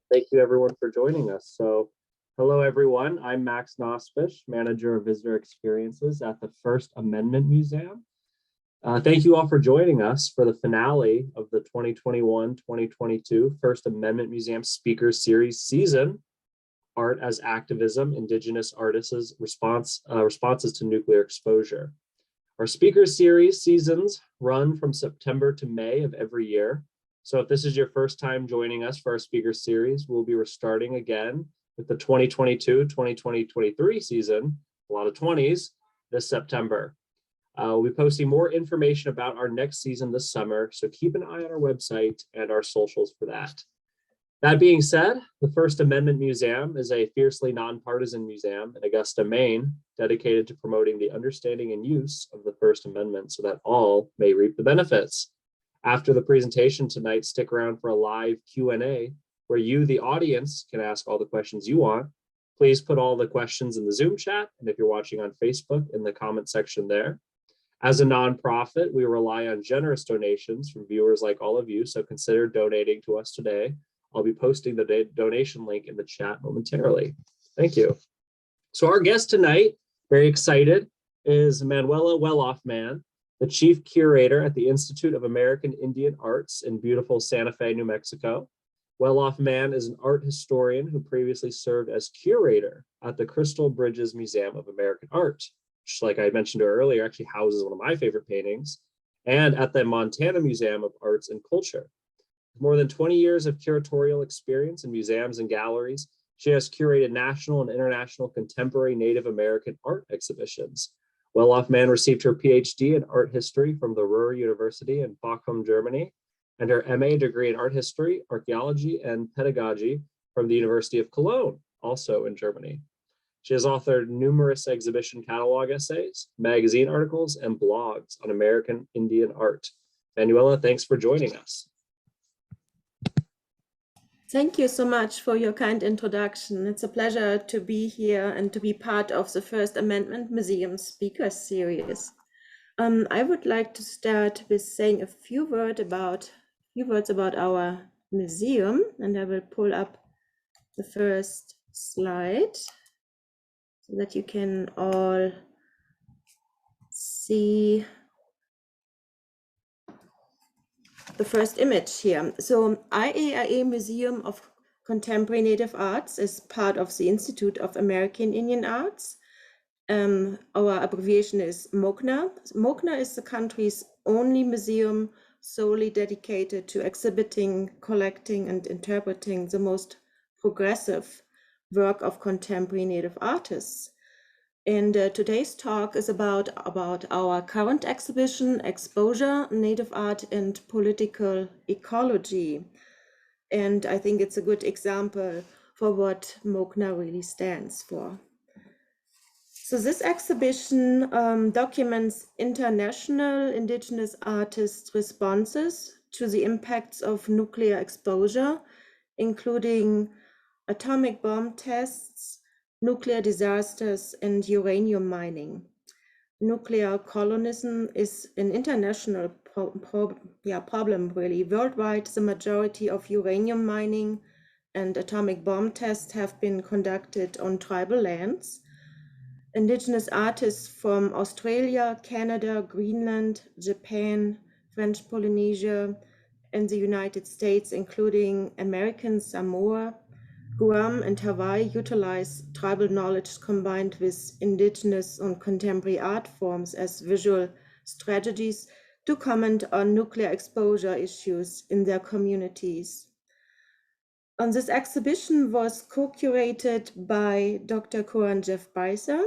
Thank you everyone for joining us. So, hello everyone, I'm Max Nospish, Manager of Visitor Experiences at the First Amendment Museum. Thank you all for joining us for the finale of the 2021-2022 First Amendment Museum Speaker Series season, Art as Activism, Indigenous Artists' Responses to Nuclear Exposure. Our speaker series seasons run from September to May of every year. So if this is your first time joining us for our speaker series, we'll be restarting again with the 2022-2023 season, a lot of 20s, this September. We'll be posting more information about our next season this summer, so keep an eye on our website and our socials for that. That being said, the First Amendment Museum is a fiercely nonpartisan museum in Augusta, Maine, dedicated to promoting the understanding and use of the First Amendment so that all may reap the benefits. After the presentation tonight, stick around for a live Q&A where you, the audience, can ask all the questions you want. Please put all the questions in the Zoom chat, and if you're watching on Facebook, in the comment section there. As a nonprofit, we rely on generous donations from viewers like all of you, so consider donating to us today. I'll be posting the donation link in the chat momentarily. Thank you. So our guest tonight, very excited, is Manuela Well-Off-Man, the Chief Curator at the Institute of American Indian Arts in beautiful Santa Fe, New Mexico. Well-Off-Man is an art historian who previously served as curator at the Crystal Bridges Museum of American Art, which, like I mentioned earlier, actually houses one of my favorite paintings, and at the Montana Museum of Arts and Culture. With more than 20 years of curatorial experience in museums and galleries, she has curated national and international contemporary Native American art exhibitions. Well-Off-Man received her PhD in art history from the Ruhr University in Bochum, Germany, and her MA degree in art history, archaeology, and pedagogy from the University of Cologne, also in Germany. She has authored numerous exhibition catalog essays, magazine articles, and blogs on American Indian art. Manuela, thanks for joining us. Thank you so much for your kind introduction. It's a pleasure to be here and to be part of the First Amendment Museum Speaker Series. I would like to start with saying a few words about our museum, and I will pull up the first slide so that you can all see the first image here. So IAIA Museum of Contemporary Native Arts is part of the Institute of American Indian Arts. Our abbreviation is MOCNA. MOCNA is the country's only museum solely dedicated to exhibiting, collecting, and interpreting the most progressive work of contemporary Native artists. And today's talk is about our current exhibition, Exposure, Native Art and Political Ecology. And I think it's a good example for what MOCNA really stands for. So this exhibition documents international Indigenous artists' responses to the impacts of nuclear exposure, including atomic bomb tests, nuclear disasters, and uranium mining. Nuclear colonism is an international problem, really. Worldwide, the majority of uranium mining and atomic bomb tests have been conducted on tribal lands. Indigenous artists from Australia, Canada, Greenland, Japan, French Polynesia, and the United States, including American Samoa, Guam, and Hawaii, utilize tribal knowledge combined with indigenous and contemporary art forms as visual strategies to comment on nuclear exposure issues in their communities. And this exhibition was co-curated by Dr. Kohan Jeff Beiser,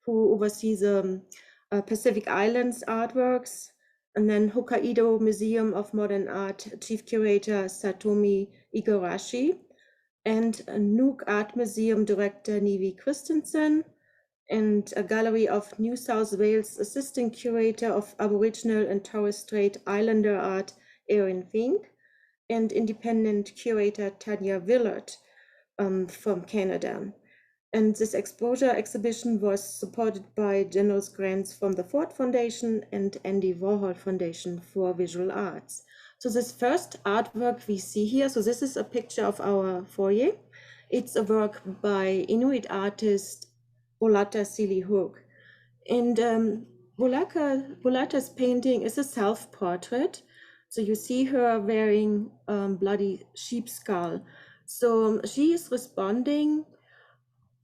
who oversees the Pacific Islands artworks, and then Hokkaido Museum of Modern Art Chief Curator Satomi Igarashi, and a Nuuk Art Museum Director Nivi Christensen, and a Gallery of New South Wales Assistant Curator of Aboriginal and Torres Strait Islander Art Erin Fink, and independent curator Tanya Willard from Canada. And this exposure exhibition was supported by generous grants from the Ford Foundation and Andy Warhol Foundation for Visual Arts. So this first artwork we see here, so this is a picture of our foyer. It's a work by Inuit artist Bolata Silihug. And Bolata's painting is a self-portrait. So you see her wearing bloody sheep skull. So she is responding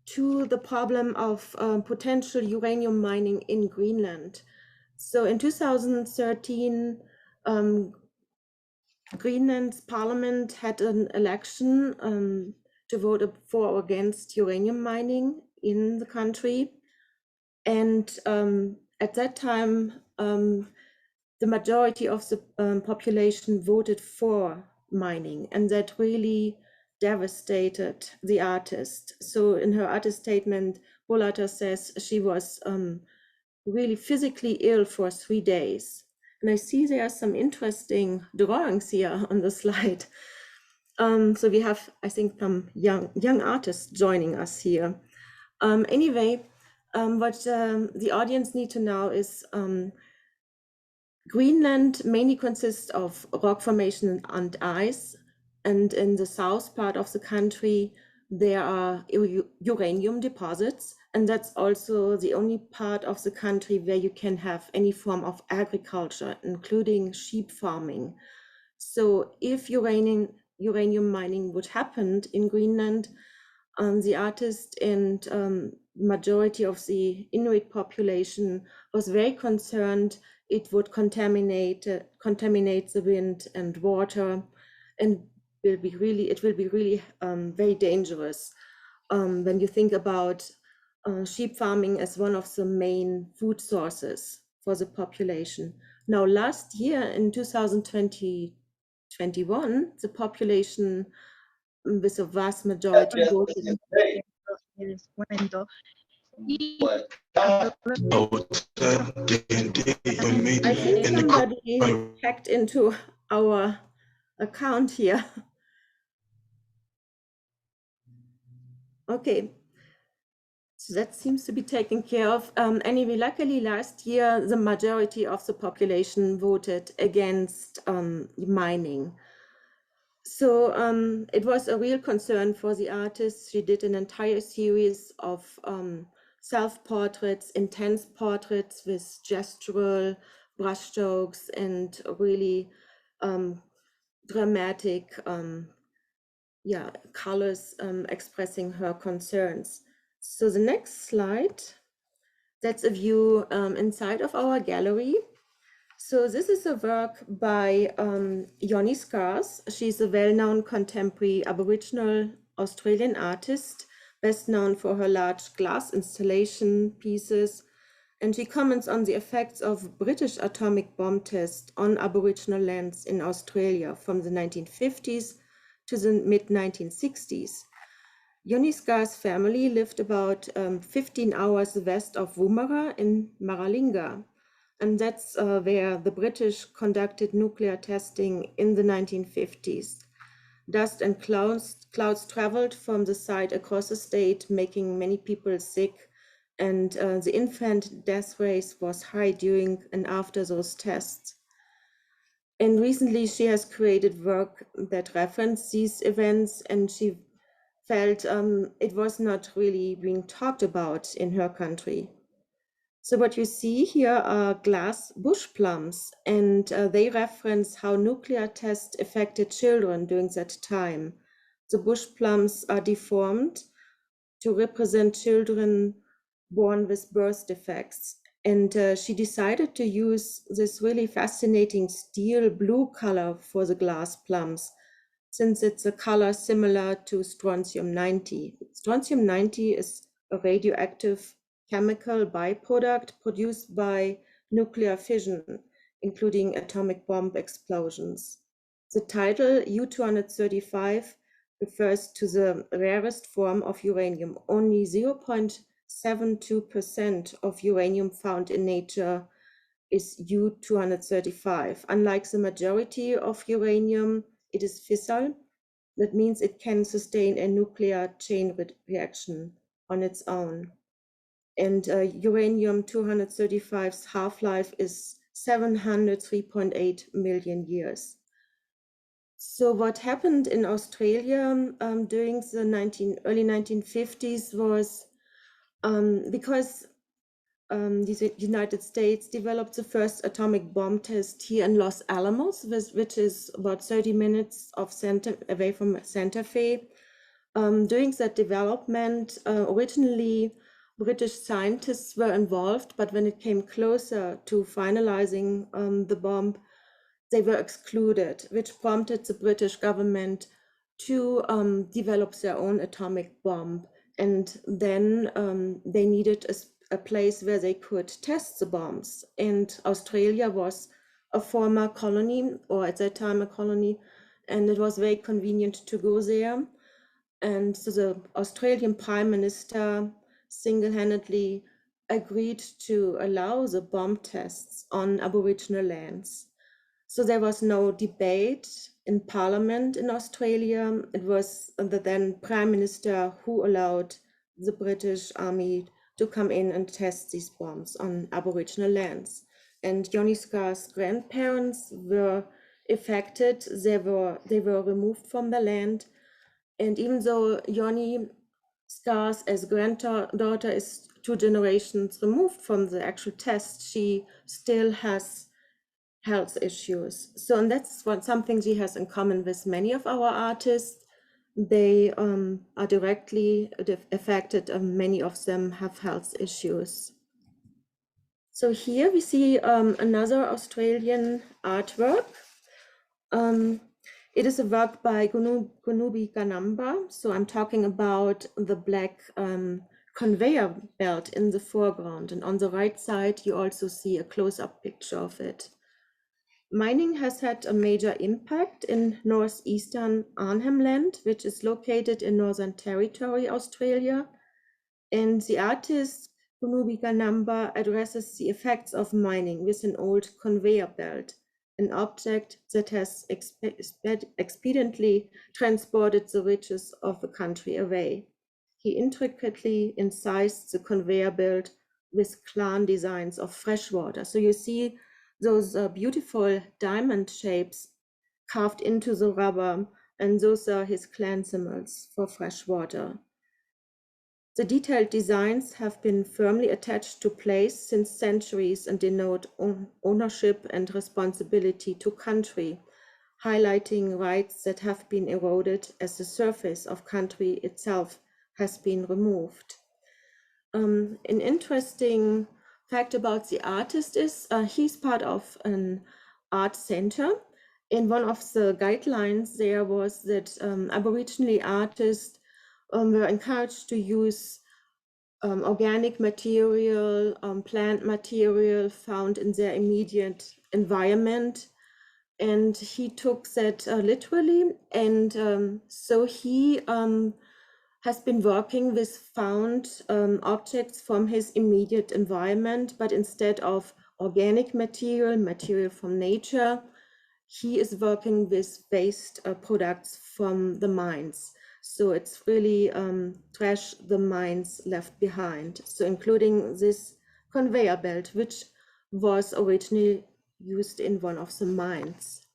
to the problem of potential uranium mining in Greenland. So in 2013, Greenland's parliament had an election to vote for or against uranium mining in the country. And at that time, the majority of the population voted for mining, and that really devastated the artist. So in her artist statement, Bolata says she was really physically ill for 3 days. And I see there are some interesting drawings here on the slide. So we have, I think, some young artists joining us here. Anyway, what the audience need to know is Greenland mainly consists of rock formation and ice. And in the south part of the country, there are uranium deposits. And that's also the only part of the country where you can have any form of agriculture, including sheep farming. So if uranium mining would happen in Greenland, the artist and majority of the Inuit population was very concerned it would contaminate the wind and water, and it will be really very dangerous when you think about sheep farming as one of the main food sources for the population. Now, last year in 2021, the population with a vast majority voted. I think somebody hacked into our account here. Okay, so that seems to be taken care of. Anyway, luckily last year, the majority of the population voted against mining. So it was a real concern for the artist. She did an entire series of self-portraits, intense portraits with gestural brushstrokes and really dramatic colors expressing her concerns. So the next slide, that's a view inside of our gallery. So this is a work by Yoni Scars. She's a well-known contemporary Aboriginal Australian artist, best known for her large glass installation pieces. And she comments on the effects of British atomic bomb tests on Aboriginal lands in Australia from the 1950s to the mid-1960s. Yoni Scars' family lived about 15 hours west of Woomera in Maralinga. And that's where the British conducted nuclear testing in the 1950s. Dust and clouds traveled from the site across the state, making many people sick. And the infant death rate was high during and after those tests. And recently she has created work that referenced these events, and she felt it was not really being talked about in her country. So what you see here are glass bush plums, and they reference how nuclear tests affected children during that time. The bush plums are deformed to represent children born with birth defects. And she decided to use this really fascinating steel blue color for the glass plums, since it's a color similar to strontium-90. Strontium-90 is a radioactive chemical byproduct produced by nuclear fission, including atomic bomb explosions. The title U-235 refers to the rarest form of uranium. Only 0.72% of uranium found in nature is U-235. Unlike the majority of uranium, it is fissile. That means it can sustain a nuclear chain reaction on its own. And uranium-235's half-life is 703.8 million years. So what happened in Australia during the early 1950s was because the United States developed the first atomic bomb test here in Los Alamos, which is about 30 minutes away from Santa Fe. During that development, originally British scientists were involved, but when it came closer to finalizing the bomb, they were excluded, which prompted the British government to develop their own atomic bomb. And then they needed a place where they could test the bombs. And Australia was a former colony, or at that time a colony, and it was very convenient to go there. And so the Australian Prime Minister single-handedly agreed to allow the bomb tests on Aboriginal lands. So there was no debate in Parliament in Australia. It was the then Prime Minister who allowed the British Army to come in and test these bombs on Aboriginal lands. And Johnny Scar's grandparents were affected. They were removed from the land. And even though Johnny Scar's as granddaughter is 2 generations removed from the actual test, she still has health issues. So, and that's something she has in common with many of our artists. They are directly affected, and many of them have health issues. So here we see another Australian artwork. It is a work by Nubika Number. So I'm talking about the black conveyor belt in the foreground. And on the right side, you also see a close-up picture of it. Mining has had a major impact in northeastern Arnhem Land, which is located in Northern Territory, Australia. And the artist Nubika Number addresses the effects of mining with an old conveyor belt, an object that has expediently transported the riches of the country away. He intricately incised the conveyor belt with clan designs of fresh water. So you see those beautiful diamond shapes carved into the rubber, and those are his clan symbols for fresh water. The detailed designs have been firmly attached to place since centuries and denote ownership and responsibility to country, highlighting rights that have been eroded as the surface of country itself has been removed. An interesting fact about the artist is he's part of an art center. And one of the guidelines there was that Aboriginal artists were encouraged to use organic material, plant material found in their immediate environment. And he took that literally. And so he has been working with found objects from his immediate environment, but instead of organic material from nature, he is working with waste products from the mines. So it's really trash the mines left behind. So including this conveyor belt, which was originally used in one of the mines.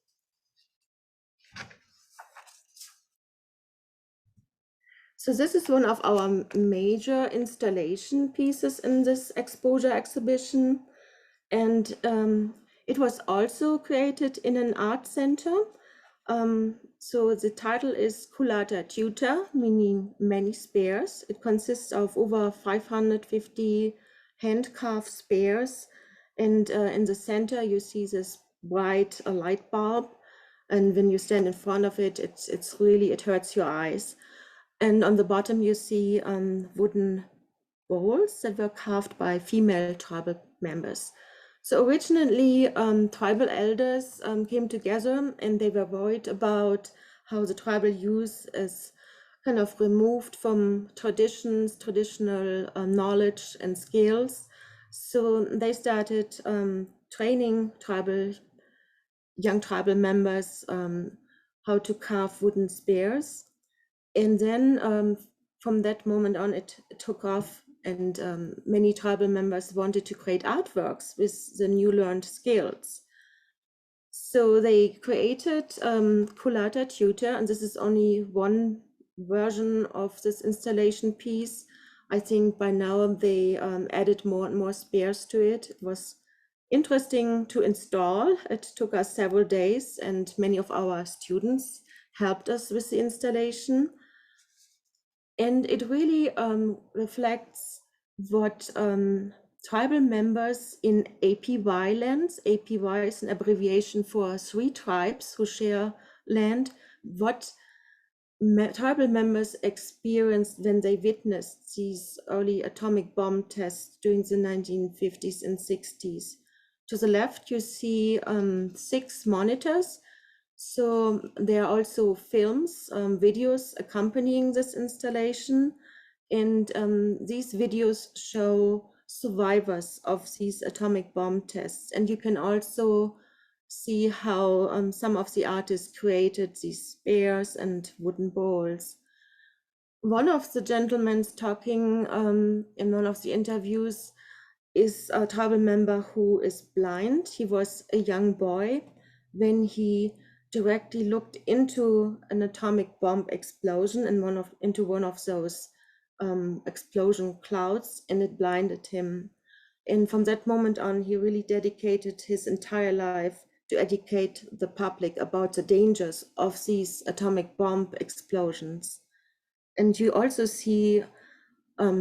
So this is one of our major installation pieces in this exposure exhibition. And it was also created in an art center. So the title is Collateral Tutor, meaning many spares. It consists of over 550 hand-carved spares. And in the center, you see this bright light bulb. And when you stand in front of it, it hurts your eyes. And on the bottom, you see wooden bowls that were carved by female tribal members. So originally, tribal elders came together and they were worried about how the tribal youth is kind of removed from traditions, traditional knowledge and skills. So they started training young tribal members how to carve wooden spears. And then from that moment on, it took off, and many tribal members wanted to create artworks with the new learned skills. So they created Collateral Tutor, and this is only one version of this installation piece. I think by now they added more and more spares to it. It was interesting to install. It took us several days, and many of our students helped us with the installation. And it really reflects what tribal members in APY lands, APY is an abbreviation for 3 tribes who share land, what tribal members experienced when they witnessed these early atomic bomb tests during the 1950s and 60s. To the left, you see 6 monitors. So there are also films, videos accompanying this installation. And these videos show survivors of these atomic bomb tests. And you can also see how some of the artists created these spears and wooden bowls. One of the gentlemen talking in one of the interviews is a tribal member who is blind. He was a young boy when he directly looked into an atomic bomb explosion and into one of those explosion clouds, and it blinded him. And from that moment on, he really dedicated his entire life to educate the public about the dangers of these atomic bomb explosions. And you also see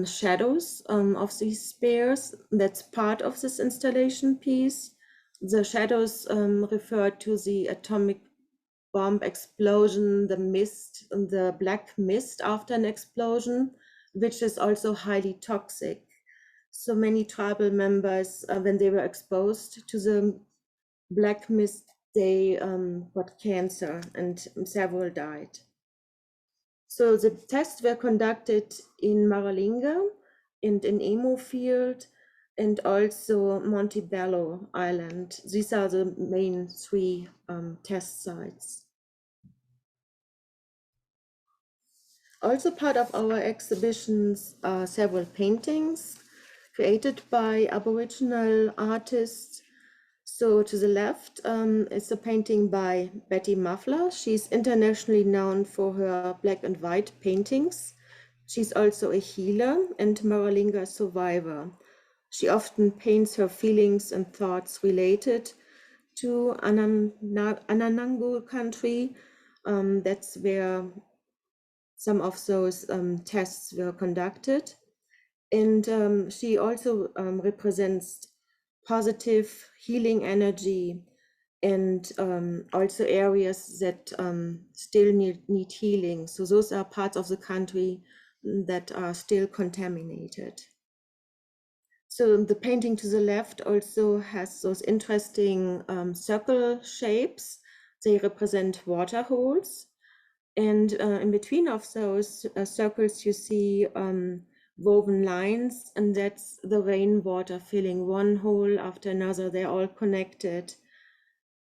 shadows of these spears. That's part of this installation piece. The shadows refer to the atomic bomb explosion, the mist, the black mist after an explosion, which is also highly toxic. So many tribal members, when they were exposed to the black mist, they got cancer and several died. So the tests were conducted in Maralinga and in Emo Field and also Montebello Island. These are the main 3 test sites. Also part of our exhibitions are several paintings created by Aboriginal artists. So to the left is a painting by Betty Muffler. She's internationally known for her black and white paintings. She's also a healer and Maralinga survivor. She often paints her feelings and thoughts related to Ananangu country. That's where some of those tests were conducted. And she also represents positive healing energy and also areas that still need healing. So those are parts of the country that are still contaminated. So the painting to the left also has those interesting circle shapes. They represent water holes. And in between of those circles, you see woven lines, and that's the rainwater filling one hole after another. They're all connected.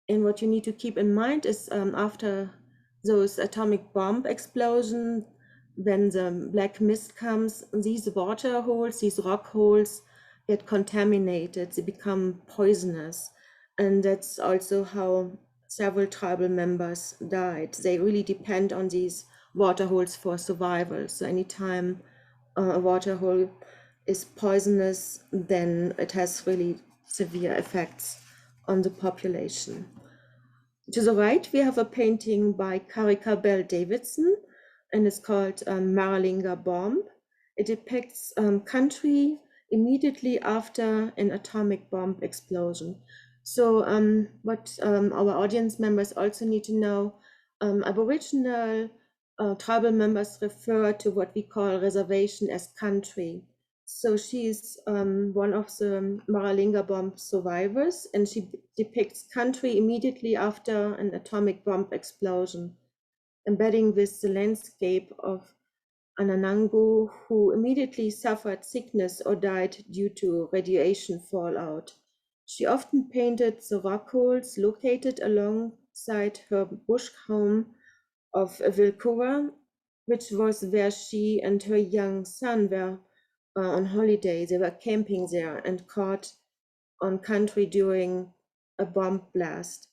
And what you need to keep in mind is after those atomic bomb explosions, when the black mist comes, these water holes, these rock holes get contaminated. They become poisonous. And that's also how several tribal members died. They really depend on these water holes for survival. So anytime a water hole is poisonous, then it has really severe effects on the population. To the right, we have a painting by Karika Bell Davidson, and it's called Maralinga Bomb. It depicts country immediately after an atomic bomb explosion. So what our audience members also need to know, Aboriginal tribal members refer to what we call reservation as country. So she's one of the Maralinga bomb survivors, and she depicts country immediately after an atomic bomb explosion, embedding with the landscape of Ananangu, who immediately suffered sickness or died due to radiation fallout. She often painted the rock holes located alongside her bush home of Vilcura, which was where she and her young son were on holiday. They were camping there and caught on country during a bomb blast.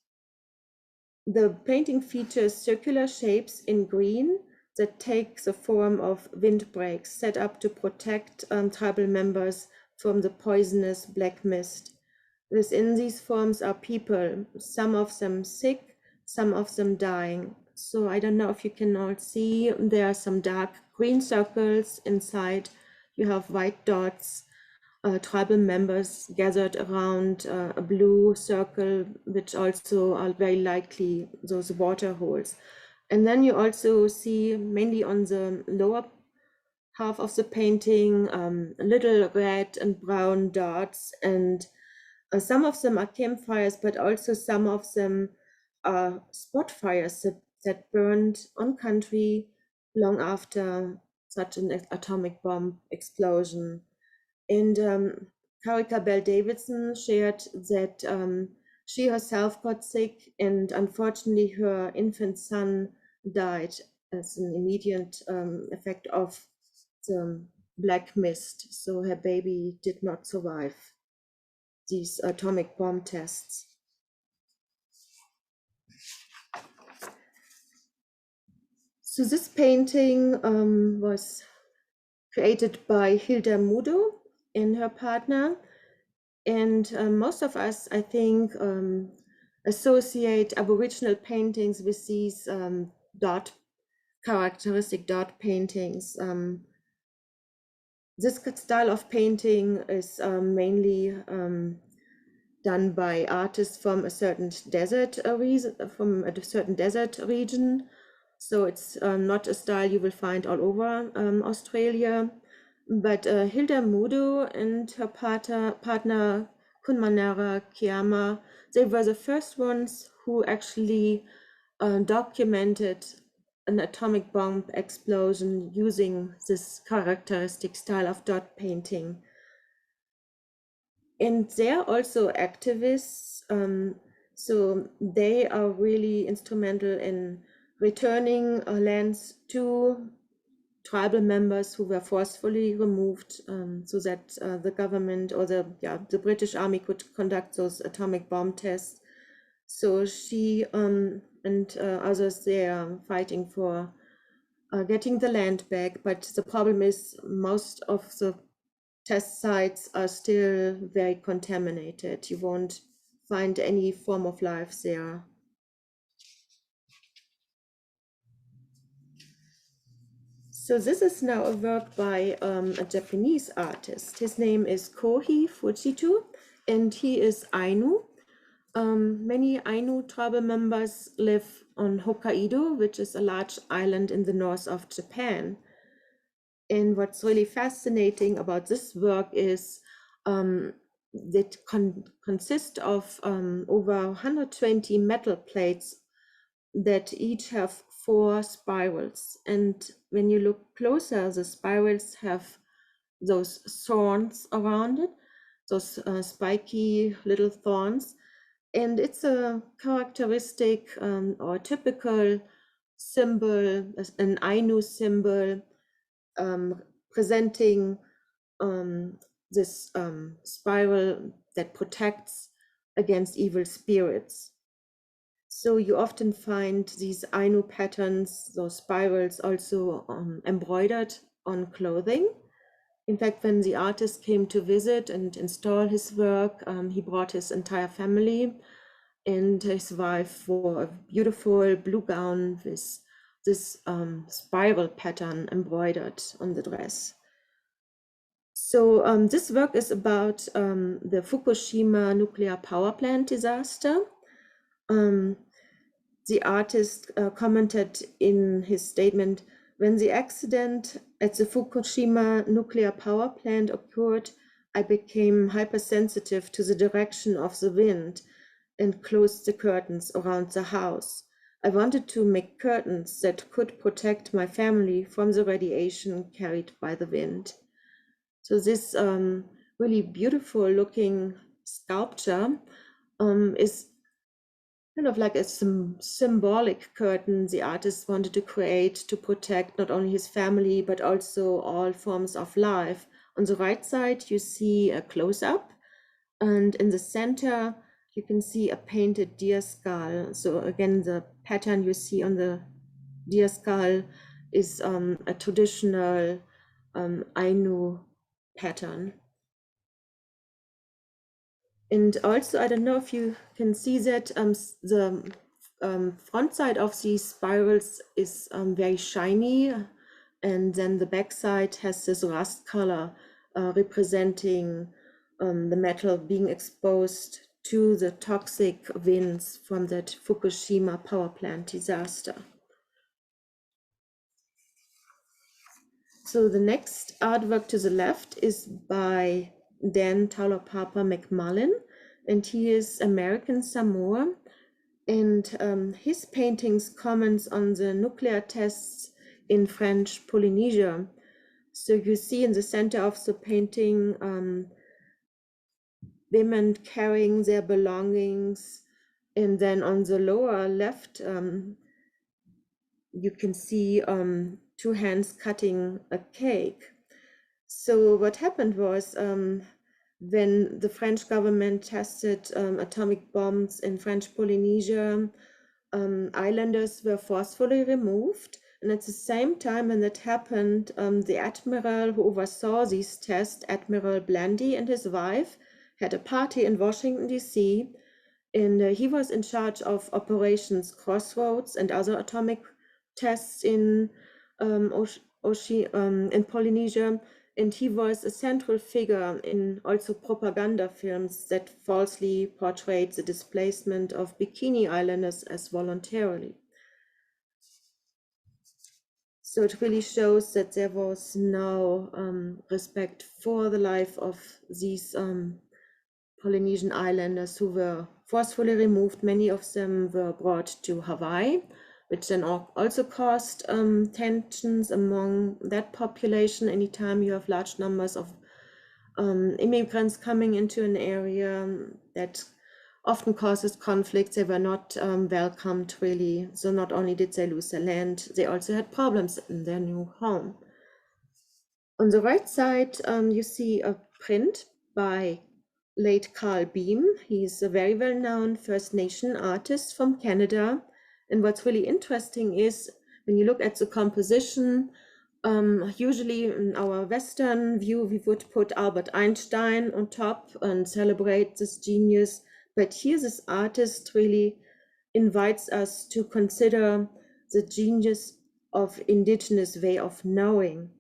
The painting features circular shapes in green that take the form of windbreaks set up to protect tribal members from the poisonous black mist. Within these forms are people, some of them sick, some of them dying. So I don't know if you can all see, there are some dark green circles inside. You have white dots, tribal members gathered around a blue circle, which also are very likely those water holes. And then you also see, mainly on the lower half of the painting, little red and brown dots, and some of them are campfires, but also some of them are spot fires that burned on country long after such an atomic bomb explosion. And Karika Bell Davidson shared that she herself got sick, and unfortunately her infant son died as an immediate effect of the black mist. So her baby did not survive these atomic bomb tests. So this painting was created by Hilda Modu and her partner. And most of us, I think, associate Aboriginal paintings with these characteristic dot paintings. This style of painting is mainly done by artists from a certain desert region. So it's not a style you will find all over Australia. But Hilda Modu and her partner Kunmanara Kiama, they were the first ones who actually documented an atomic bomb explosion using this characteristic style of dot painting. And they're also activists, so they are really instrumental in returning lands to tribal members who were forcefully removed, so that the government or the British Army could conduct those atomic bomb tests. So she and others, they are fighting for getting the land back, but the problem is most of the test sites are still very contaminated. You won't find any form of life there. So this is now a work by a Japanese artist. His name is Kohi Fujitu, and he is Ainu. Many Ainu tribal members live on Hokkaido, which is a large island in the north of Japan. And what's really fascinating about this work is that consists of over 120 metal plates that each have 4 spirals. And when you look closer, the spirals have those thorns around it, those spiky little thorns. And it's a characteristic or typical symbol, an Ainu symbol, presenting this spiral that protects against evil spirits. So you often find these Ainu patterns, those spirals, also embroidered on clothing. In fact, when the artist came to visit and install his work, he brought his entire family, and his wife wore a beautiful blue gown with this spiral pattern embroidered on the dress. So this work is about the Fukushima nuclear power plant disaster. The artist commented in his statement, "When the accident at the Fukushima nuclear power plant occurred, I became hypersensitive to the direction of the wind and closed the curtains around the house. I wanted to make curtains that could protect my family from the radiation carried by the wind." So this really beautiful looking sculpture is kind of like a symbolic curtain the artist wanted to create to protect not only his family, but also all forms of life. On the right side, you see a close-up, and in the center, you can see a painted deer skull. So again, the pattern you see on the deer skull is a traditional Ainu pattern. And also, I don't know if you can see that the front side of these spirals is very shiny, and then the back side has this rust color representing the metal being exposed to the toxic winds from that Fukushima power plant disaster. So the next artwork to the left is by Dan Taulapapa McMullen, and he is American Samoa. And his paintings comments on the nuclear tests in French Polynesia. So you see in the center of the painting women carrying their belongings, and then on the lower left you can see two hands cutting a cake. So what happened was when the French government tested atomic bombs in French Polynesia, islanders were forcefully removed. And at the same time when that happened, the admiral who oversaw these tests, Admiral Blandy, and his wife had a party in Washington, D.C., and he was in charge of Operations Crossroads and other atomic tests in Polynesia. And he was a central figure in also propaganda films that falsely portrayed the displacement of Bikini Islanders as voluntarily. So it really shows that there was no respect for the life of these Polynesian islanders who were forcefully removed. Many of them were brought to Hawaii, which then also caused tensions among that population. Anytime you have large numbers of immigrants coming into an area, that often causes conflicts. They were not welcomed, really. So not only did they lose their land, they also had problems in their new home. On the right side, you see a print by late Carl Beam. He's a very well-known First Nation artist from Canada. And what's really interesting is when you look at the composition, usually in our Western view, we would put Albert Einstein on top and celebrate this genius. But here, this artist really invites us to consider the genius of Indigenous way of knowing.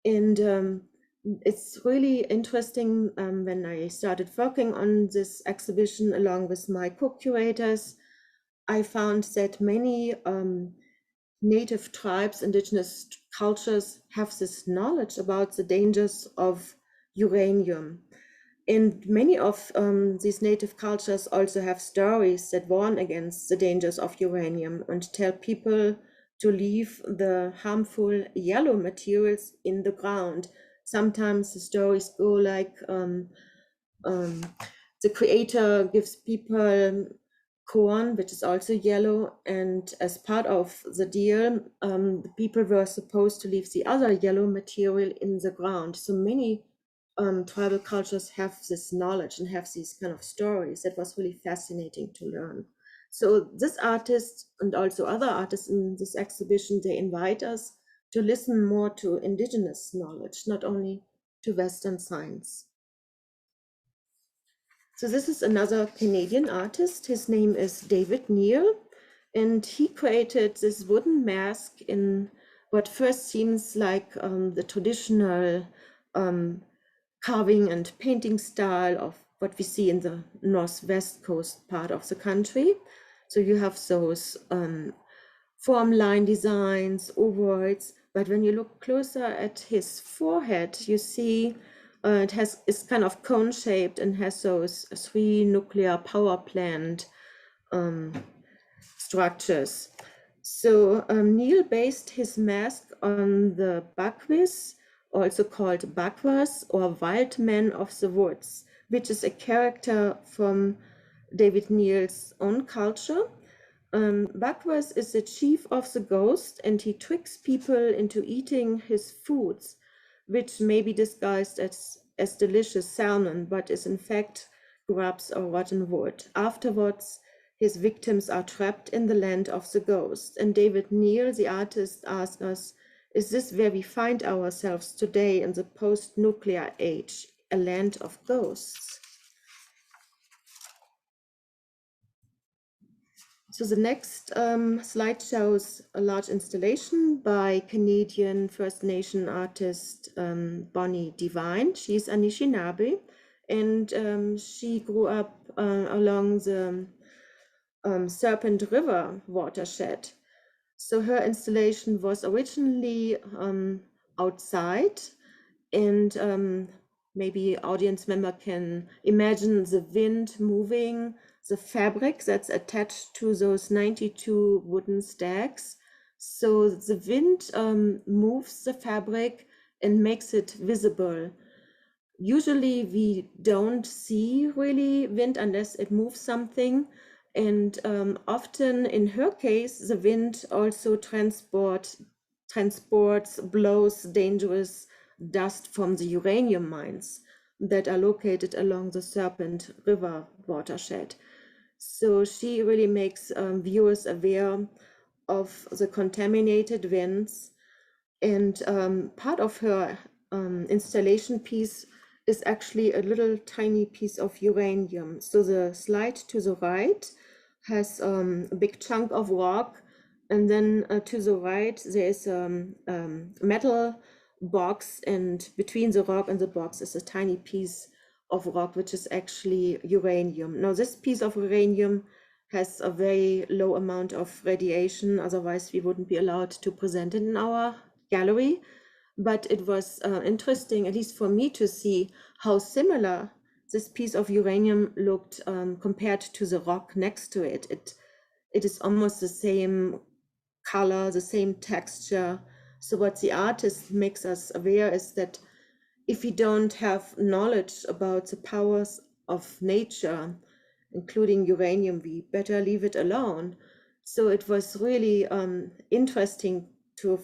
And it's really interesting when I started working on this exhibition along with my co-curators, I found that many native tribes, indigenous cultures have this knowledge about the dangers of uranium. And many of these native cultures also have stories that warn against the dangers of uranium and tell people to leave the harmful yellow materials in the ground. Sometimes the stories go like the creator gives people corn, which is also yellow, and as part of the deal, the people were supposed to leave the other yellow material in the ground. So many tribal cultures have this knowledge and have these kind of stories. That was really fascinating to learn. So this artist and also other artists in this exhibition, they invite us to listen more to indigenous knowledge, not only to Western science. So this is another Canadian artist. His name is David Neal, and he created this wooden mask in what first seems like the traditional carving and painting style of what we see in the northwest coast part of the country. So you have those form line designs, ovoids, but when you look closer at his forehead, you see it's kind of cone shaped and has those 3 nuclear power plant structures. So Neal based his mask on the Bagwis, also called Bagwas or wild men of the woods, which is a character from David Neal's own culture. Bagwas is the chief of the ghost, and he tricks people into eating his foods, which may be disguised as delicious salmon, but is in fact grubs, or rotten wood. Afterwards, his victims are trapped in the land of the ghost. And David Neal, the artist, asks us, is this where we find ourselves today in the post-nuclear age, a land of ghosts? So the next slide shows a large installation by Canadian First Nation artist Bonnie DeVine. She's Anishinaabe, and she grew up along the Serpent River watershed. So her installation was originally outside, and maybe audience member can imagine the wind moving the fabric that's attached to those 92 wooden stacks. So the wind moves the fabric and makes it visible. Usually we don't see really wind unless it moves something. And often in her case, the wind also transports, blows dangerous dust from the uranium mines that are located along the Serpent River watershed. So she really makes viewers aware of the contaminated winds. And part of her installation piece is actually a little tiny piece of uranium. So the slide to the right has a big chunk of rock, and then to the right there's a metal box, and between the rock and the box is a tiny piece of rock which is actually uranium. Now this piece of uranium has a very low amount of radiation, otherwise we wouldn't be allowed to present it in our gallery. But it was interesting, at least for me, to see how similar this piece of uranium looked compared to the rock next to it. It is almost the same color, the same texture. So what the artist makes us aware is that if we don't have knowledge about the powers of nature, including uranium, we better leave it alone. So it was really interesting for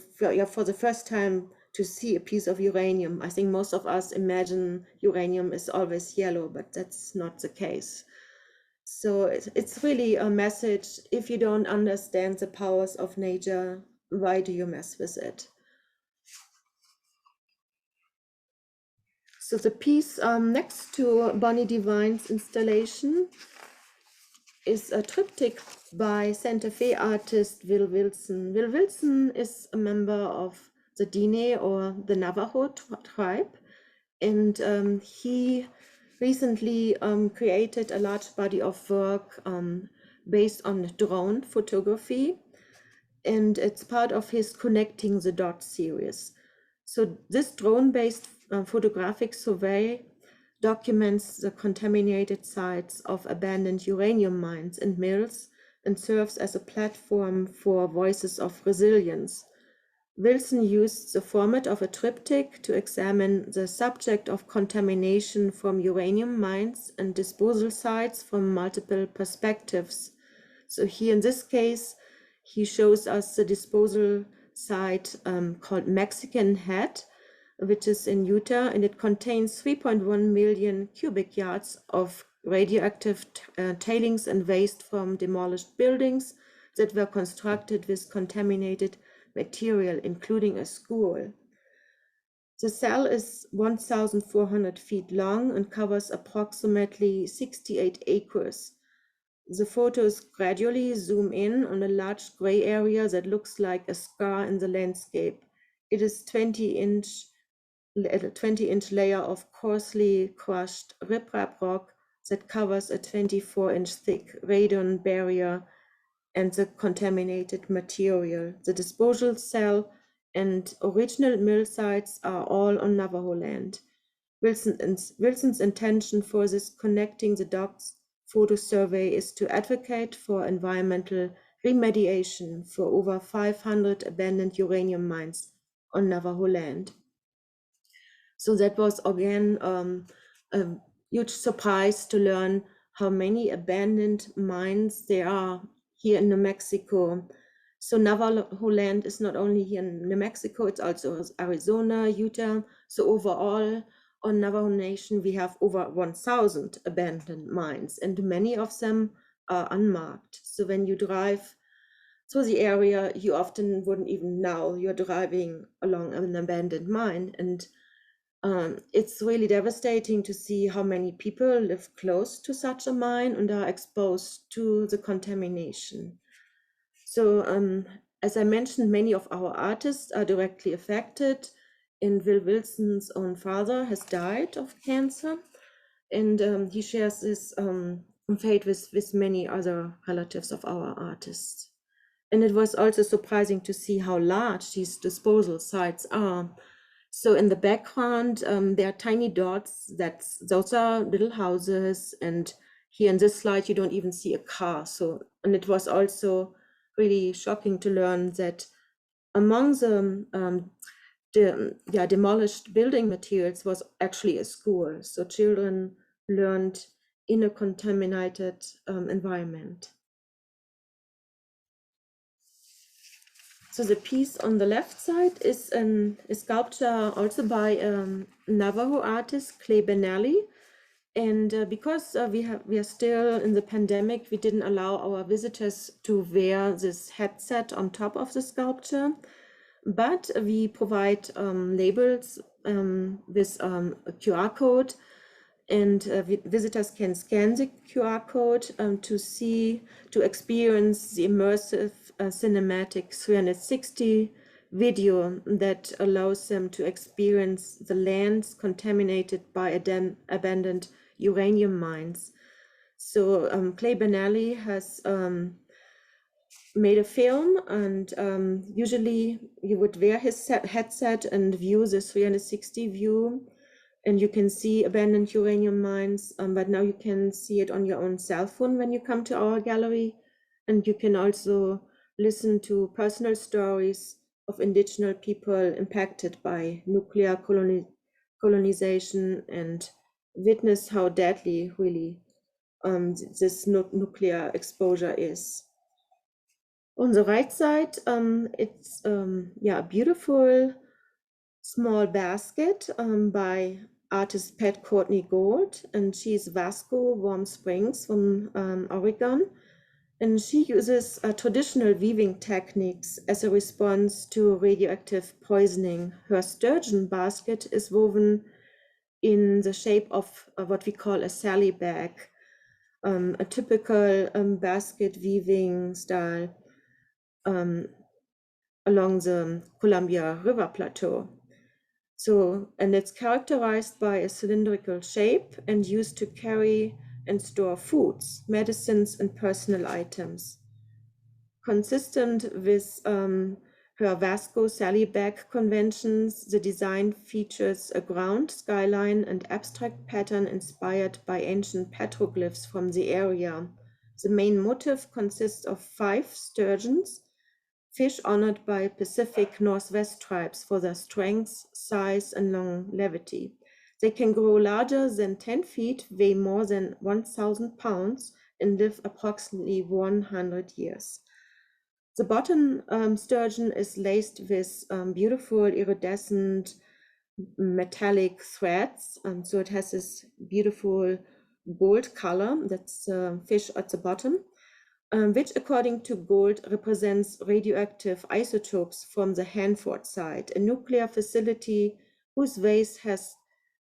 the first time to see a piece of uranium. I think most of us imagine uranium is always yellow, but that's not the case. So it's really a message: if you don't understand the powers of nature, why do you mess with it? So the piece next to Bonnie DeVine's installation is a triptych by Santa Fe artist Will Wilson. Will Wilson is a member of the Diné, or the Navajo tribe, and he recently created a large body of work based on drone photography, and it's part of his Connecting the Dots series. So this drone-based photographic survey documents the contaminated sites of abandoned uranium mines and mills and serves as a platform for voices of resilience. Wilson used the format of a triptych to examine the subject of contamination from uranium mines and disposal sites from multiple perspectives. So here in this case, he shows us the disposal site called Mexican Head, which is in Utah, and it contains 3.1 million cubic yards of radioactive tailings and waste from demolished buildings that were constructed with contaminated material, including a school. The cell is 1,400 feet long and covers approximately 68 acres. The photos gradually zoom in on a large gray area that looks like a scar in the landscape. It is 20-inch layer of coarsely crushed riprap rock that covers a 24-inch thick radon barrier and the contaminated material. The disposal cell and original mill sites are all on Navajo land. Wilson's intention for this Connecting the Dots photo survey is to advocate for environmental remediation for over 500 abandoned uranium mines on Navajo land. So that was again a huge surprise to learn how many abandoned mines there are here in New Mexico. So Navajo land is not only here in New Mexico, it's also Arizona, Utah. So overall, on Navajo Nation, we have over 1,000 abandoned mines, and many of them are unmarked. So when you drive through the area, you often wouldn't even know you're driving along an abandoned mine. And it's really devastating to see how many people live close to such a mine and are exposed to the contamination. So as I mentioned, many of our artists are directly affected, and Will Wilson's own father has died of cancer, and he shares this fate with many other relatives of our artists. And it was also surprising to see how large these disposal sites are. So in the background, there are tiny dots. Those are little houses, and here in this slide, you don't even see a car. So, and it was also really shocking to learn that among the demolished building materials was actually a school. So children learned in a contaminated environment. So the piece on the left side is a sculpture also by Navajo artist Clay Benelli. And because we are still in the pandemic, we didn't allow our visitors to wear this headset on top of the sculpture. But we provide labels with a QR code, and visitors can scan the QR code to experience the immersive cinematic 360 video that allows them to experience the lands contaminated by abandoned uranium mines. So Clay Benelli has made a film, and usually you would wear his headset and view the 360 view, and you can see abandoned uranium mines, but now you can see it on your own cell phone when you come to our gallery. And you can also listen to personal stories of indigenous people impacted by nuclear colonization and witness how deadly really this nuclear exposure is. On the right side, it's a beautiful small basket by artist Pat Courtney Gold, and she's Vasco Warm Springs from Oregon. And she uses traditional weaving techniques as a response to radioactive poisoning. Her sturgeon basket is woven in the shape of what we call a sally bag, a typical basket weaving style along the Columbia River Plateau. So, and it's characterized by a cylindrical shape and used to carry and store foods, medicines, and personal items. Consistent with her Vasco Sally bag conventions, the design features a ground skyline and abstract pattern inspired by ancient petroglyphs from the area. The main motif consists of 5 sturgeons, fish honored by Pacific Northwest tribes for their strength, size, and longevity. They can grow larger than 10 feet, weigh more than 1,000 pounds, and live approximately 100 years. The bottom sturgeon is laced with beautiful iridescent metallic threads. So it has this beautiful gold color. That's fish at the bottom. Which according to Gold represents radioactive isotopes from the Hanford site, a nuclear facility whose waste has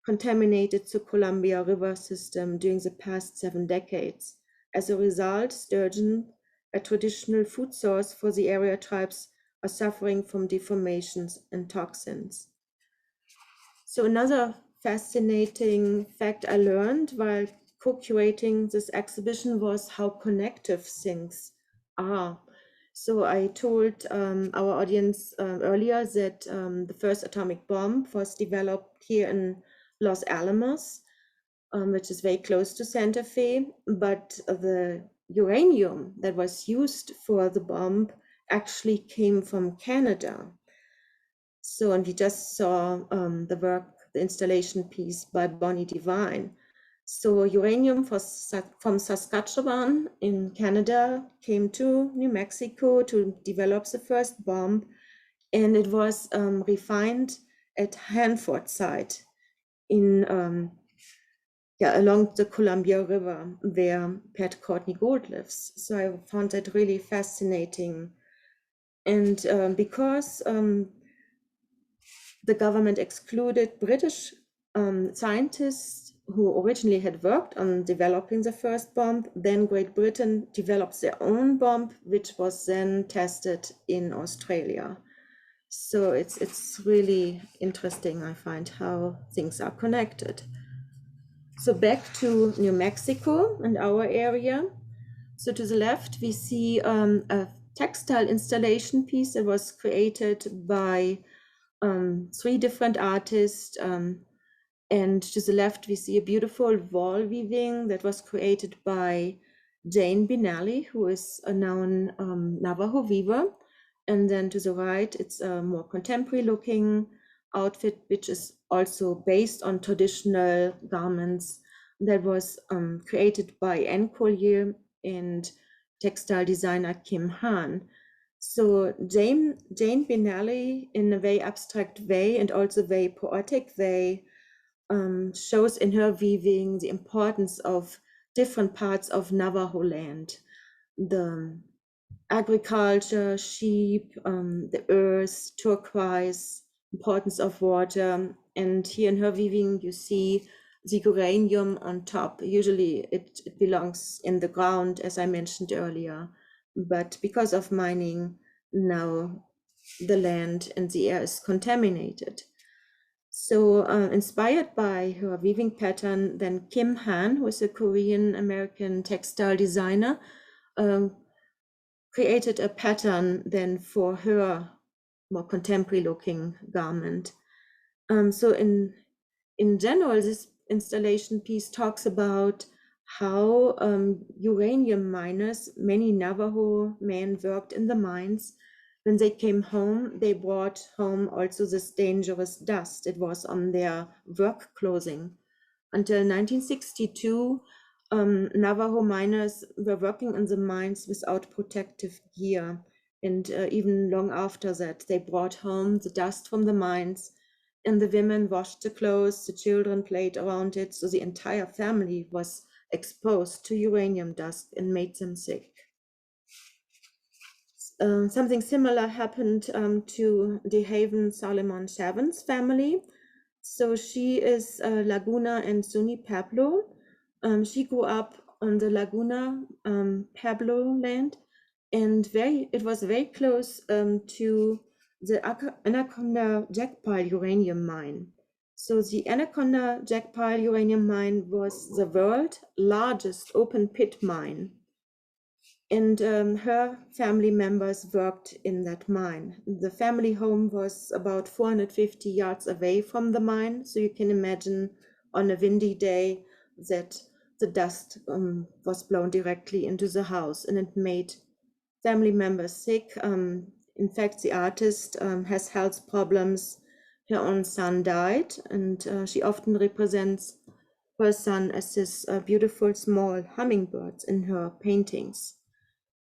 contaminated the Columbia River system during the past 7 decades. As a result, sturgeon, a traditional food source for the area tribes, are suffering from deformations and toxins. So another fascinating fact I learned while co-curating this exhibition was how connective things are. So I told our audience earlier that the first atomic bomb was developed here in Los Alamos, which is very close to Santa Fe, but the uranium that was used for the bomb actually came from Canada. So, and we just saw the installation piece by Bonnie DeVine. So uranium from Saskatchewan in Canada came to New Mexico to develop the first bomb, and it was refined at Hanford site in along the Columbia River where Pat Courtney Gould lives. So I found that really fascinating. And because the government excluded British scientists who originally had worked on developing the first bomb, then Great Britain developed their own bomb, which was then tested in Australia. So it's really interesting, I find, how things are connected. So back to New Mexico and our area. So to the left, we see a textile installation piece that was created by 3 different artists. And to the left, we see a beautiful wall weaving that was created by Jane Benelli, who is a known Navajo weaver. And then to the right, it's a more contemporary looking outfit, which is also based on traditional garments that was created by Anne Collier and textile designer Kim Han. So Jane Benelli, in a very abstract way and also very poetic way, shows in her weaving the importance of different parts of Navajo land, the agriculture, sheep, the earth, turquoise, importance of water. And here in her weaving, you see the uranium on top. Usually it belongs in the ground, as I mentioned earlier. But because of mining, now the land and the air is contaminated. So inspired by her weaving pattern, then Kim Han, who is a Korean-American textile designer, created a pattern then for her more contemporary looking garment. So in general, this installation piece talks about how uranium miners, many Navajo men worked in the mines. When they came home, they brought home also this dangerous dust. It was on their work clothing. Until 1962, Navajo miners were working in the mines without protective gear. And even long after that, they brought home the dust from the mines, and the women washed the clothes, the children played around it. So the entire family was exposed to uranium dust and made them sick. Something similar happened to DeHaven Salomon Shavin's family. So she is Laguna and Zuni Pueblo. She grew up on the Laguna Pueblo land, and it was very close to the Anaconda Jackpile uranium mine. So the Anaconda Jackpile uranium mine was the world's largest open pit mine. And her family members worked in that mine. The family home was about 450 yards away from the mine. So you can imagine on a windy day that the dust was blown directly into the house, and it made family members sick. In fact, the artist has health problems. Her own son died, and she often represents her son as this beautiful small hummingbirds in her paintings.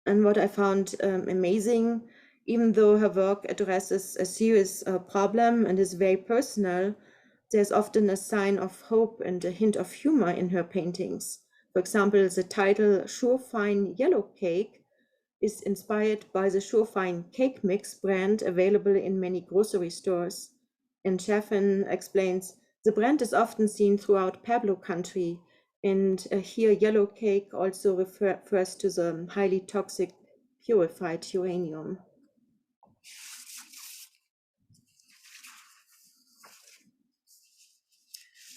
And what I found amazing, even though her work addresses a serious problem and is very personal, there's often a sign of hope and a hint of humor in her paintings. For example, the title Surefine Yellow Cake is inspired by the Surefine cake mix brand available in many grocery stores. And Chaffin explains, the brand is often seen throughout Pueblo country, and here yellow cake also refers to the highly toxic purified uranium.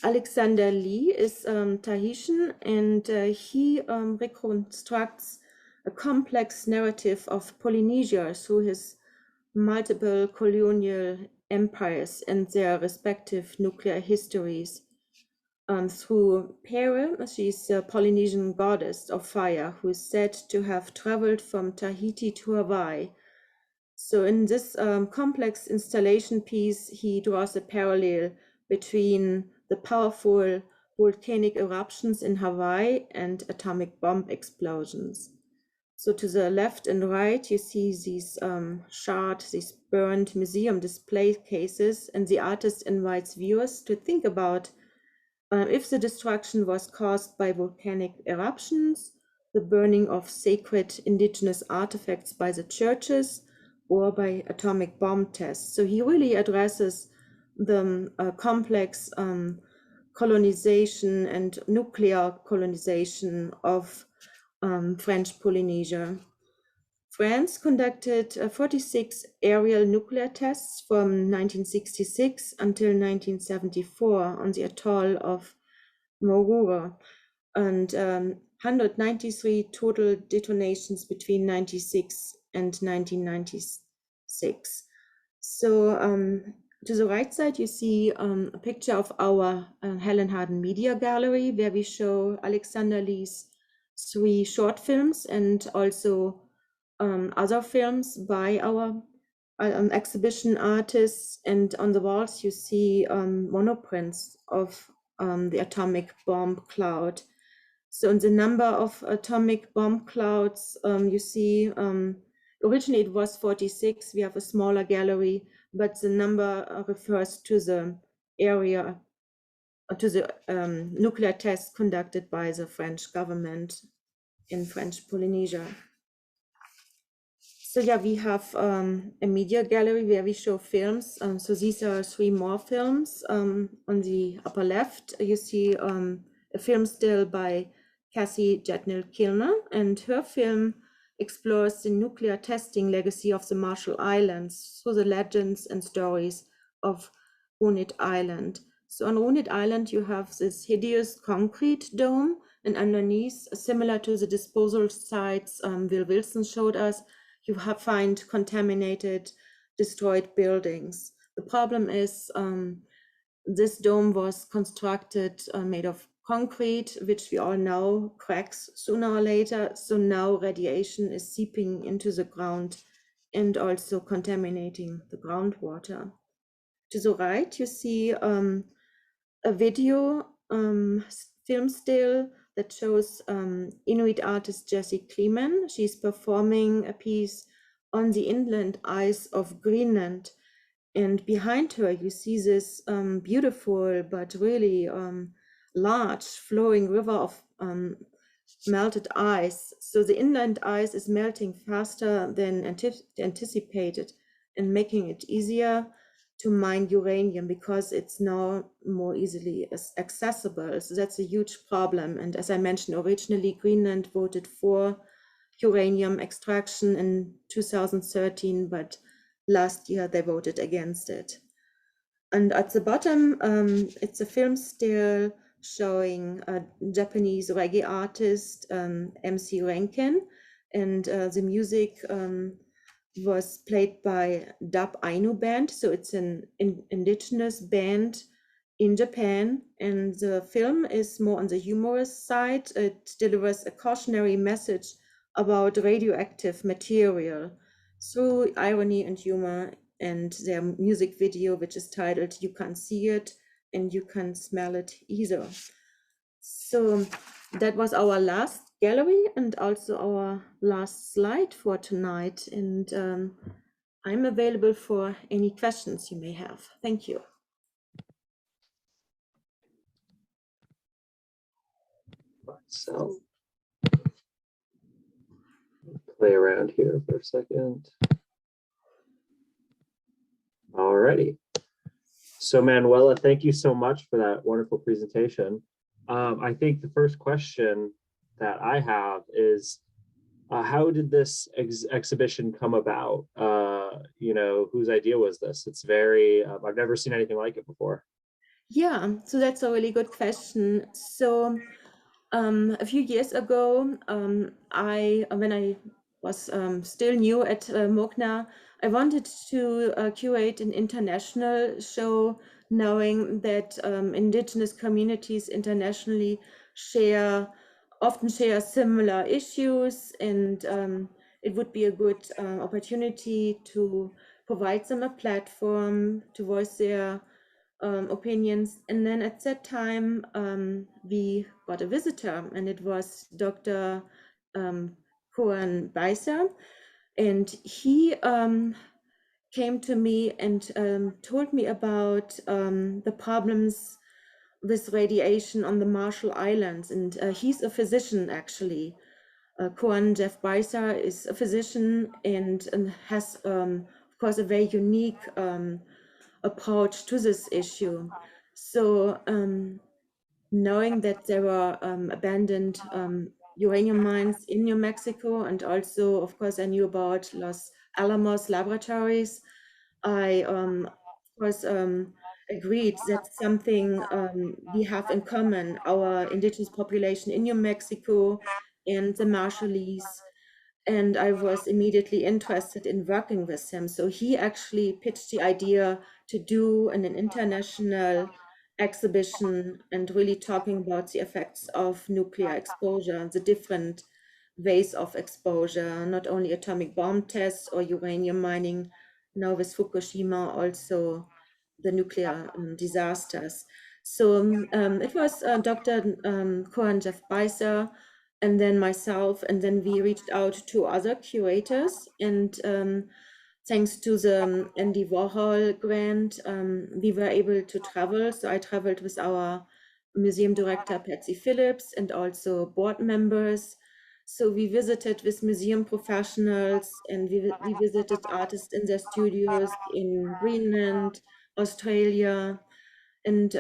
Alexander Lee is Tahitian, and he reconstructs a complex narrative of Polynesia through his multiple colonial empires and their respective nuclear histories. Through Pere, she's a Polynesian goddess of fire who is said to have traveled from Tahiti to Hawaii. So in this complex installation piece, he draws a parallel between the powerful volcanic eruptions in Hawaii and atomic bomb explosions. So to the left and right, you see these these burned museum display cases, and the artist invites viewers to think about if the destruction was caused by volcanic eruptions, the burning of sacred indigenous artifacts by the churches, or by atomic bomb tests. So he really addresses the complex colonization and nuclear colonization of French Polynesia. France conducted 46 aerial nuclear tests from 1966 until 1974 on the atoll of Moruroa, and 193 total detonations between 96 and 1996. So to the right side, you see a picture of our Helen Harden Media Gallery, where we show Alexander Lee's 3 short films and also other films by our exhibition artists. And on the walls, you see monoprints of the atomic bomb cloud. So in the number of atomic bomb clouds, you see, originally it was 46. We have a smaller gallery, but the number refers to the area, to the nuclear tests conducted by the French government in French Polynesia. So yeah, we have a media gallery where we show films. So these are 3 more films. On the upper left, you see a film still by Cassie Johnstone, and her film explores the nuclear testing legacy of the Marshall Islands through the legends and stories of Runit Island. So on Runit Island, you have this hideous concrete dome, and underneath, similar to the disposal sites Will Wilson showed us, you find contaminated, destroyed buildings. The problem is this dome was constructed made of concrete, which we all know cracks sooner or later. So now radiation is seeping into the ground and also contaminating the groundwater. To the right, you see a video film still that shows Inuit artist Jessie Kleeman. She's performing a piece on the inland ice of Greenland. And behind her, you see this beautiful but really large flowing river of melted ice. So the inland ice is melting faster than anticipated, and making it easier to mine uranium because it's now more easily accessible. So that's a huge problem. And as I mentioned, originally Greenland voted for uranium extraction in 2013, but last year they voted against it. And at the bottom, it's a film still showing a Japanese reggae artist, MC Rankin, and the music was played by Dub Ainu band. So it's an indigenous band in Japan, and the film is more on the humorous side. It delivers a cautionary message about radioactive material through irony and humor, and their music video, which is titled "You Can't See It and You Can't Smell It Either." So that was our last gallery and also our last slide for tonight. And I'm available for any questions you may have. Thank you. So play around here for a second. Alrighty. So Manuela, thank you so much for that wonderful presentation. I think the first question that I have is, how did this exhibition come about? You know, whose idea was this? It's very, I've never seen anything like it before. Yeah, so that's a really good question. So a few years ago, when I was still new at MOCNA, I wanted to curate an international show, knowing that indigenous communities internationally often share similar issues, and it would be a good opportunity to provide them a platform to voice their opinions. And then at that time, we got a visitor, and it was Dr. Kohan Beiser, and he came to me and told me about the problems with radiation on the Marshall Islands, and he's a physician actually. Koan Jeff Beiser is a physician and has, of course, a very unique approach to this issue. So knowing that there were abandoned uranium mines in New Mexico, and also, of course, I knew about Los Alamos laboratories, I, of course, agreed that's something we have in common, our indigenous population in New Mexico and the Marshallese. And I was immediately interested in working with him. So he actually pitched the idea to do an international exhibition and really talking about the effects of nuclear exposure, the different ways of exposure, not only atomic bomb tests or uranium mining, now with Fukushima, also the nuclear disasters. So it was Dr. Kohan Jeff Beiser, and then myself, and then we reached out to other curators, and thanks to the Andy Warhol grant, we were able to travel. So I traveled with our museum director, Patsy Phillips, and also board members. So we visited with museum professionals, and we visited artists in their studios in Greenland, Australia, and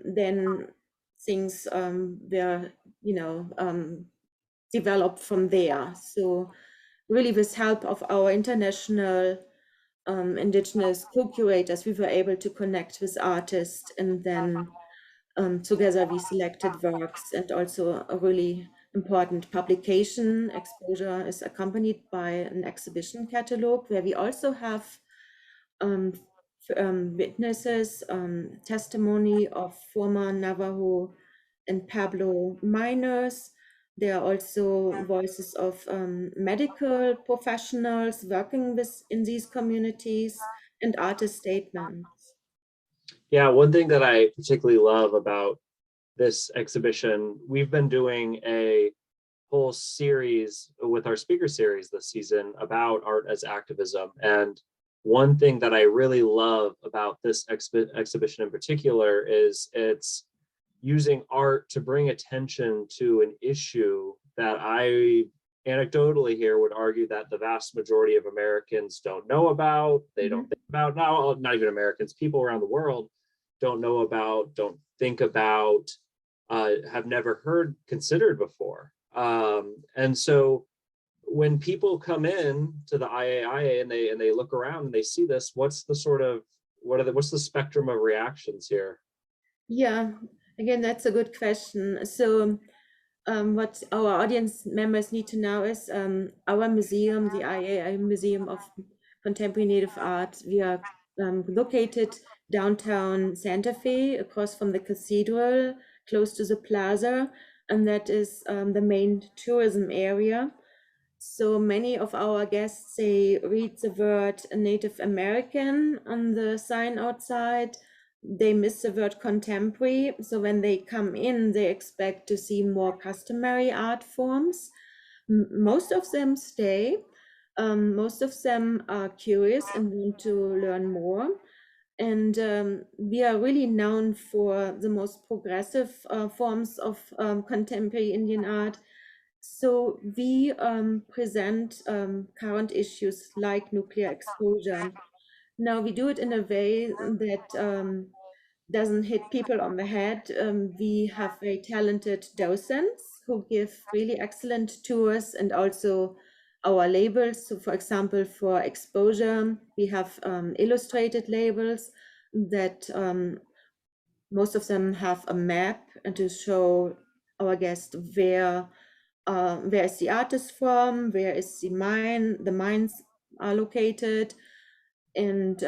then things were, developed from there. So really with help of our international indigenous co-curators, we were able to connect with artists, and then together we selected works, and also a really important publication. Exposure is accompanied by an exhibition catalog where we also have witnesses, testimony of former Navajo and Pueblo miners. There are also voices of medical professionals working in these communities, and artist statements. Yeah, one thing that I particularly love about this exhibition, we've been doing a whole series with our speaker series this season about art as activism. And one thing that I really love about this exhibition in particular is it's using art to bring attention to an issue that I anecdotally here would argue that the vast majority of Americans don't know about. They don't think about, not even Americans, people around the world don't know about, don't think about, have never considered before. And so when people come in to the IAIA and they look around and they see this, what's the spectrum of reactions here? Yeah, again, that's a good question. So what our audience members need to know is our museum, the IAIA Museum of Contemporary Native Art, we are located downtown Santa Fe, across from the cathedral, close to the plaza, and that is the main tourism area. So many of our guests, they read the word Native American on the sign outside. They miss the word contemporary. So when they come in, they expect to see more customary art forms. Most of them stay. Most of them are curious and want to learn more. And we are really known for the most progressive forms of contemporary Indian art. So we present current issues like nuclear exposure. Now we do it in a way that doesn't hit people on the head. We have very talented docents who give really excellent tours, and also our labels. So for example, for exposure, we have illustrated labels that most of them have a map and to show our guest where is the artist from, where is the mines are located, and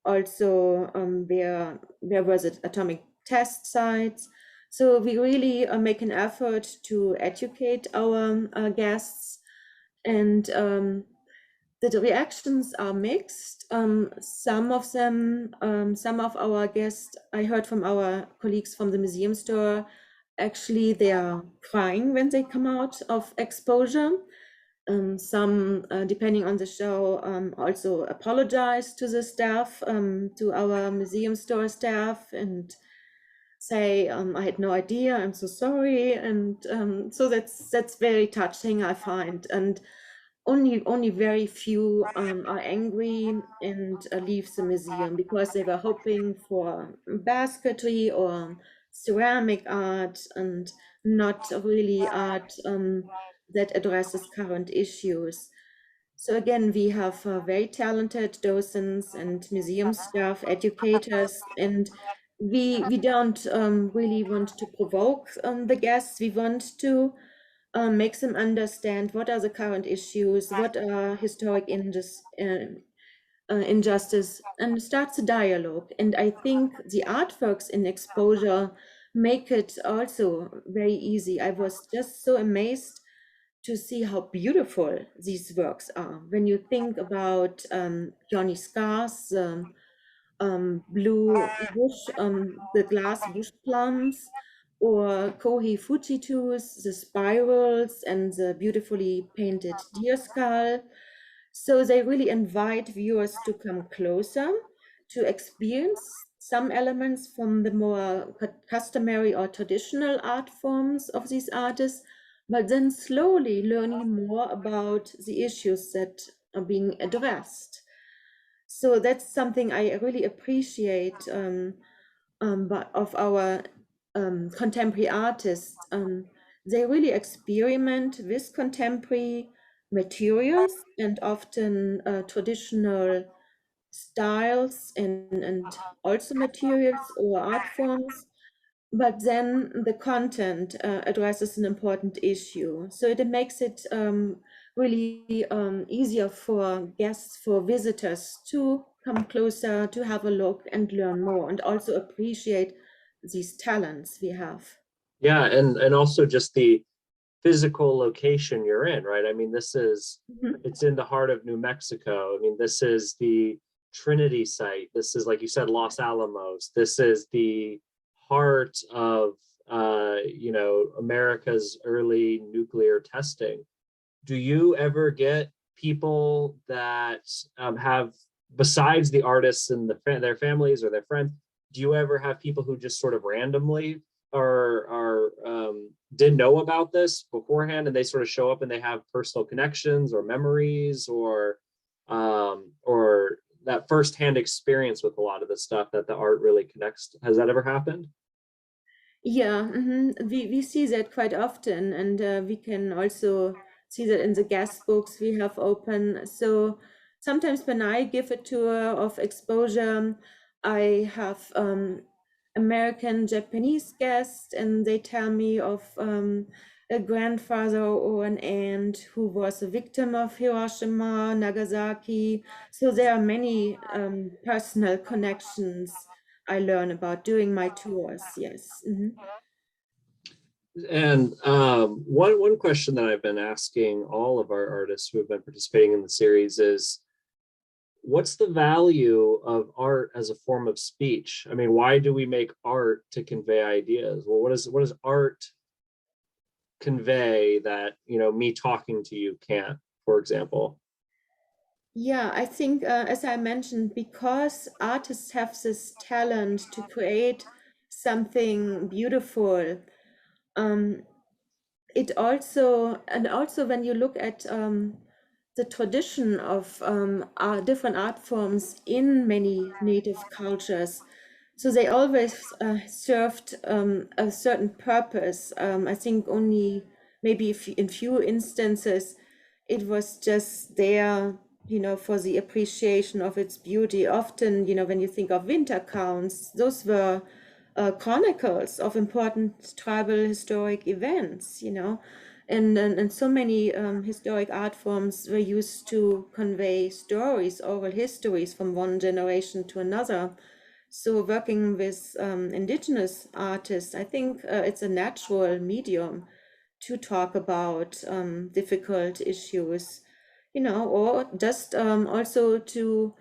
also where was it atomic test sites. So we really make an effort to educate our guests, and the reactions are mixed. Some of them, some of our guests, I heard from our colleagues from the museum store, actually they are crying when they come out of exposure. Some, depending on the show, also apologize to the staff, to our museum store staff, and say, I had no idea, I'm so sorry. And so that's very touching, I find. And only very few are angry and leave the museum because they were hoping for basketry or ceramic art and not really art that addresses current issues. So again, we have very talented docents and museum staff, educators, and we don't really want to provoke the guests. We want to make them understand what are the current issues, what are historic injustice, and starts a dialogue. And I think the artworks in exposure make it also very easy. I was just so amazed to see how beautiful these works are. When you think about Johnny Scar's blue bush, the glass bush plums, or Kohi Fujitu's, the spirals and the beautifully painted deer skull. So they really invite viewers to come closer, to experience some elements from the more customary or traditional art forms of these artists, but then slowly learning more about the issues that are being addressed. So that's something I really appreciate but of our contemporary artists. They really experiment with contemporary materials and often traditional styles and also materials or art forms, but then the content addresses an important issue. So it makes it really easier for guests, for visitors to come closer, to have a look and learn more, and also appreciate these talents we have. Yeah, and also just the physical location you're in, right? I mean, it's in the heart of New Mexico. I mean, this is the Trinity Site. This is, like you said, Los Alamos. This is the heart of, America's early nuclear testing. Do you ever get people that have, besides the artists and their families or their friends, do you ever have people who just sort of randomly are didn't know about this beforehand, and they sort of show up and they have personal connections or memories or that firsthand experience with a lot of the stuff that the art really connects? Has that ever happened? Yeah, we see that quite often, and we can also see that in the guest books we have open. So sometimes when I give a tour of exposure, I have American Japanese guests, and they tell me of a grandfather or an aunt who was a victim of Hiroshima, Nagasaki. So there are many personal connections I learn about doing my tours. Yes. And one question that I've been asking all of our artists who have been participating in the series is, what's the value of art as a form of speech? I mean, why do we make art to convey ideas? Well, what does art convey that, me talking to you can't, for example? Yeah, I think, as I mentioned, because artists have this talent to create something beautiful, um, it also, and also when you look at the tradition of different art forms in many native cultures, so they always served a certain purpose. I think only maybe in few instances it was just there, for the appreciation of its beauty. Often, when you think of winter counts, those were chronicles of important tribal historic events, and so many historic art forms were used to convey stories, oral histories from one generation to another. So working with indigenous artists, I think it's a natural medium to talk about difficult issues, or just also to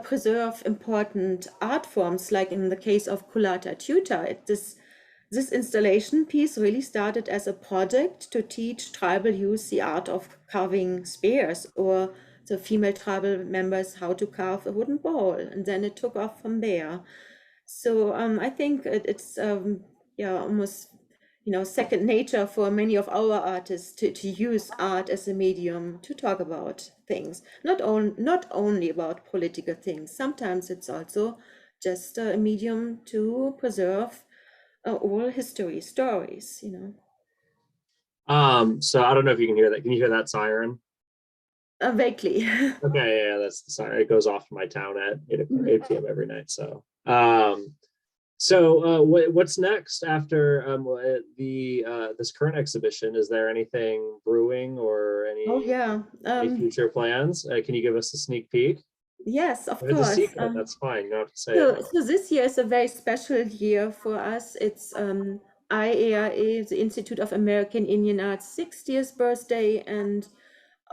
preserve important art forms, like in the case of Collateral Tutor. This installation piece really started as a project to teach tribal youth the art of carving spears, or the female tribal members how to carve a wooden bowl, and then it took off from there. So I think it's yeah, almost, you know, second nature for many of our artists to use art as a medium to talk about things, not only about political things. Sometimes it's also just a medium to preserve oral history stories, you know. So I don't know if you can hear that. Can you hear that siren? Vaguely. Okay, yeah, that's the siren. It goes off in my town at 8 p.m. every night. What's next after this current exhibition? Is there anything brewing or Oh any yeah. future plans? Can you give us a sneak peek? Yes, of If it's a course. secret, that's fine. You don't have to say it. So this year is a very special year for us. It's IAIA, the Institute of American Indian Arts 60th birthday, and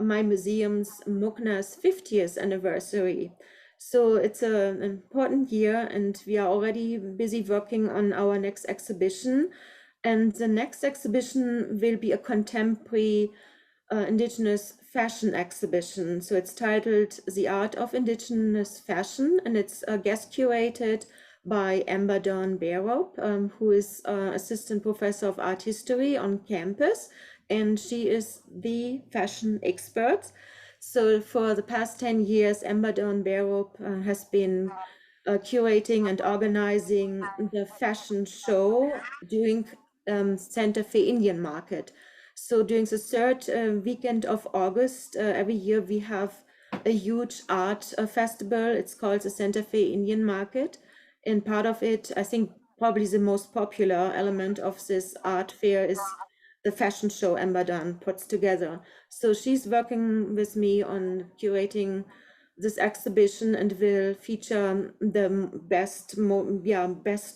my museum's MUCNA's 50th anniversary. So it's an important year, and we are already busy working on our next exhibition. And the next exhibition will be a contemporary Indigenous fashion exhibition. So it's titled The Art of Indigenous Fashion, and it's guest curated by Amber Dawn Barope, who is assistant professor of art history on campus, and she is the fashion expert. So for the past 10 years, Amber Dawn Barope has been curating and organizing the fashion show during Santa Fe Indian Market. So during the third weekend of August, every year we have a huge art festival. It's called the Santa Fe Indian Market. And part of it, I think probably the most popular element of this art fair is the fashion show Amber Dunn puts together. So she's working with me on curating this exhibition and will feature the best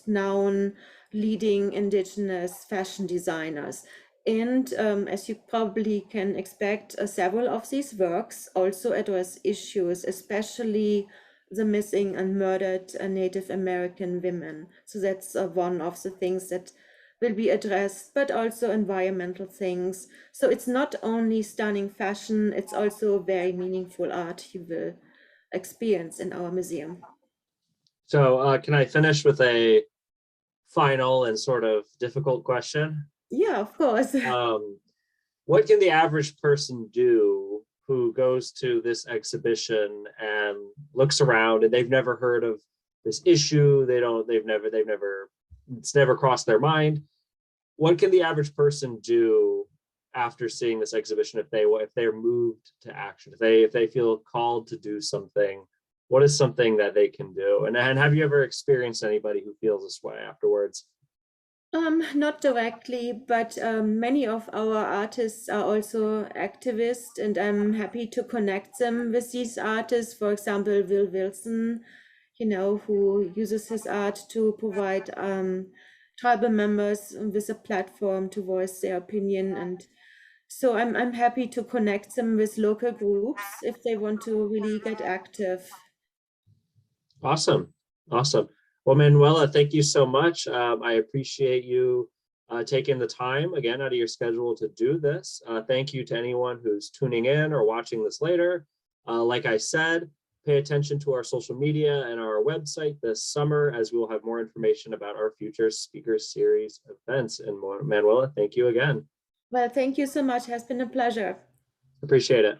known leading Indigenous fashion designers. And as you probably can expect, several of these works also address issues, especially the missing and murdered Native American women. So that's one of the things that will be addressed, but also environmental things. So it's not only stunning fashion, it's also very meaningful art you will experience in our museum. So can I finish with a final and sort of difficult question? Yeah, of course. What can the average person do who goes to this exhibition and looks around and they've never heard of this issue? It's never crossed their mind. What can the average person do after seeing this exhibition if they're moved to action, if they feel called to do something? What is something that they can do? And have you ever experienced anybody who feels this way afterwards? Not directly, but many of our artists are also activists, and I'm happy to connect them with these artists. For example, Will Wilson, you know, who uses his art to provide tribal members with a platform to voice their opinion. And so I'm happy to connect them with local groups if they want to really get active. Awesome. Awesome. Well, Manuela, thank you so much. I appreciate you taking the time again out of your schedule to do this. Thank you to anyone who's tuning in or watching this later. Like I said, pay attention to our social media and our website this summer, as we will have more information about our future speaker series events. And Manuela, thank you again. Well, thank you so much. It has been a pleasure. Appreciate it.